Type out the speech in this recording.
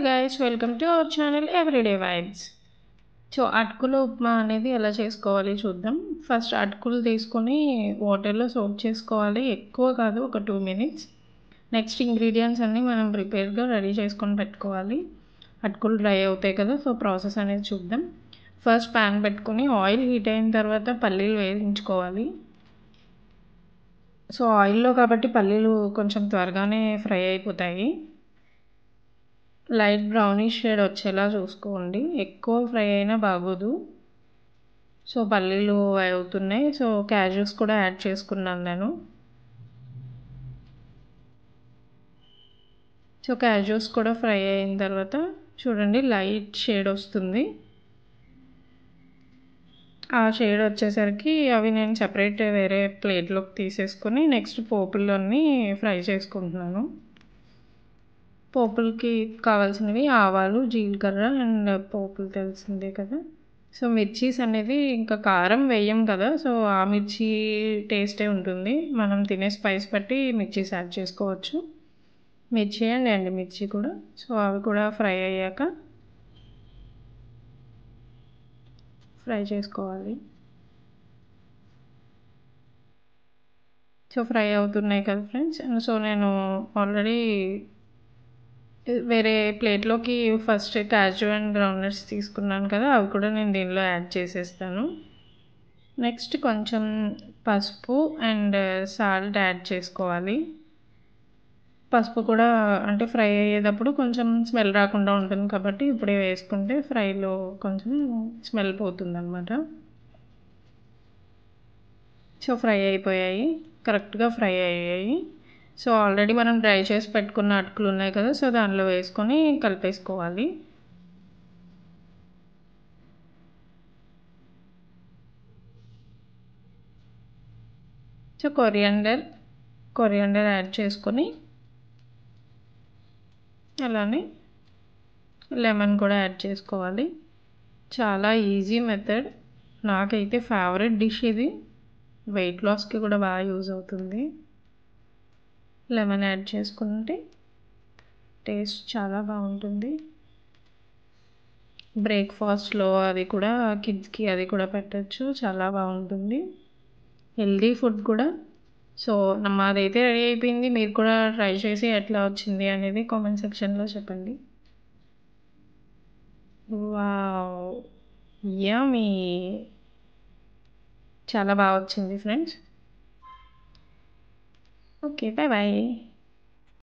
Hello guys, welcome to our channel everyday vibes. So అటుకుల ఉప్మా అనేది ఎలా చేసుకోవాలి చూద్దాం. ఫస్ట్ అటుకులు తీసుకొని వాటర్లో సోక్ చేసుకోవాలి, ఎక్కువ కాదు, ఒక 2 minutes. నెక్స్ట్ ఇంగ్రీడియంట్స్ అన్నీ మనం ప్రిపేర్గా రెడీ చేసుకొని పెట్టుకోవాలి. అటుకులు డ్రై అవుతాయి కదా, సో ప్రాసెస్ అనేది చూద్దాం. ఫస్ట్ ప్యాన్ పెట్టుకొని ఆయిల్ హీట్ అయిన తర్వాత పల్లీలు వేయించుకోవాలి. సో ఆయిల్లో కాబట్టి పల్లీలు కొంచెం త్వరగానే ఫ్రై అయిపోతాయి. లైట్ బ్రౌనిష్ షేడ్ వచ్చేలా చూసుకోండి, ఎక్కువ ఫ్రై అయినా బాగోదు. సో పల్లీలు అవుతున్నాయి, సో క్యాష్యూస్ కూడా యాడ్ చేసుకున్నాను నేను. సో క్యాష్యూస్ కూడా ఫ్రై అయిన తర్వాత చూడండి లైట్ షేడ్ వస్తుంది. ఆ షేడ్ వచ్చేసరికి అవి నేను సెపరేట్ వేరే ప్లేట్లోకి తీసేసుకొని నెక్స్ట్ పోపుల్లోని ఫ్రై చేసుకుంటున్నాను. పోపులకి కావాల్సినవి ఆవాలు, జీలకర్ర అండ్ పోపులు తెలిసిందే కదా. సో మిర్చీస్ అనేది ఇంకా కారం వేయం కదా, సో ఆ మిర్చి టేస్టే ఉంటుంది. మనం తినే స్పైస్ బట్టి మిర్చీస్ యాడ్ చేసుకోవచ్చు, మిర్చి అండ్ ఎండుమిర్చి కూడా. సో అవి కూడా ఫ్రై అయ్యాక ఫ్రై చేసుకోవాలి. సో ఫ్రై అవుతున్నాయి కదా ఫ్రెండ్స్. సో నేను ఆల్రెడీ వేరే ప్లేట్లోకి ఫస్ట్ కాజు అండ్ గ్రౌండ్నట్స్ తీసుకున్నాను కదా, అవి కూడా నేను దీనిలో యాడ్ చేసేస్తాను. నెక్స్ట్ కొంచెం పసుపు అండ్ సాల్ట్ యాడ్ చేసుకోవాలి. పసుపు కూడా అంటే ఫ్రై అయ్యేటప్పుడు కొంచెం స్మెల్ రాకుండా ఉంటుంది కాబట్టి ఇప్పుడే వేసుకుంటే ఫ్రైలో కొంచెం స్మెల్ పోతుంది అన్నమాట. సో ఫ్రై అయిపోయాయి, కరెక్ట్గా ఫ్రై అయ్యాయి. సో ఆల్రెడీ మనం డ్రై చేసి పెట్టుకున్న అటుకులు ఉన్నాయి కదా, సో దానిలో వేసుకొని కలిపేసుకోవాలి. సో కొరియాండర్ యాడ్ చేసుకొని అలానే లెమన్ కూడా యాడ్ చేసుకోవాలి. చాలా ఈజీ మెథడ్, నాకైతే ఫేవరెట్ డిష్ ఇది. వెయిట్ లాస్కి కూడా బాగా యూజ్ అవుతుంది. లెమన్ యాడ్ చేసుకుంటే టేస్ట్ చాలా బాగుంటుంది. బ్రేక్ఫాస్ట్లో అది కూడా కిడ్స్కి అది కూడా పెట్టచ్చు, చాలా బాగుంటుంది. హెల్దీ ఫుడ్ కూడా. సో మాదైతే రెడీ అయిపోయింది, మీరు కూడా ట్రై చేసి ఎట్లా వచ్చింది అనేది కామెంట్ సెక్షన్లో చెప్పండి. వావ్, యమ్మీ, చాలా బాగా వచ్చింది ఫ్రెండ్స్. Okay, bye bye.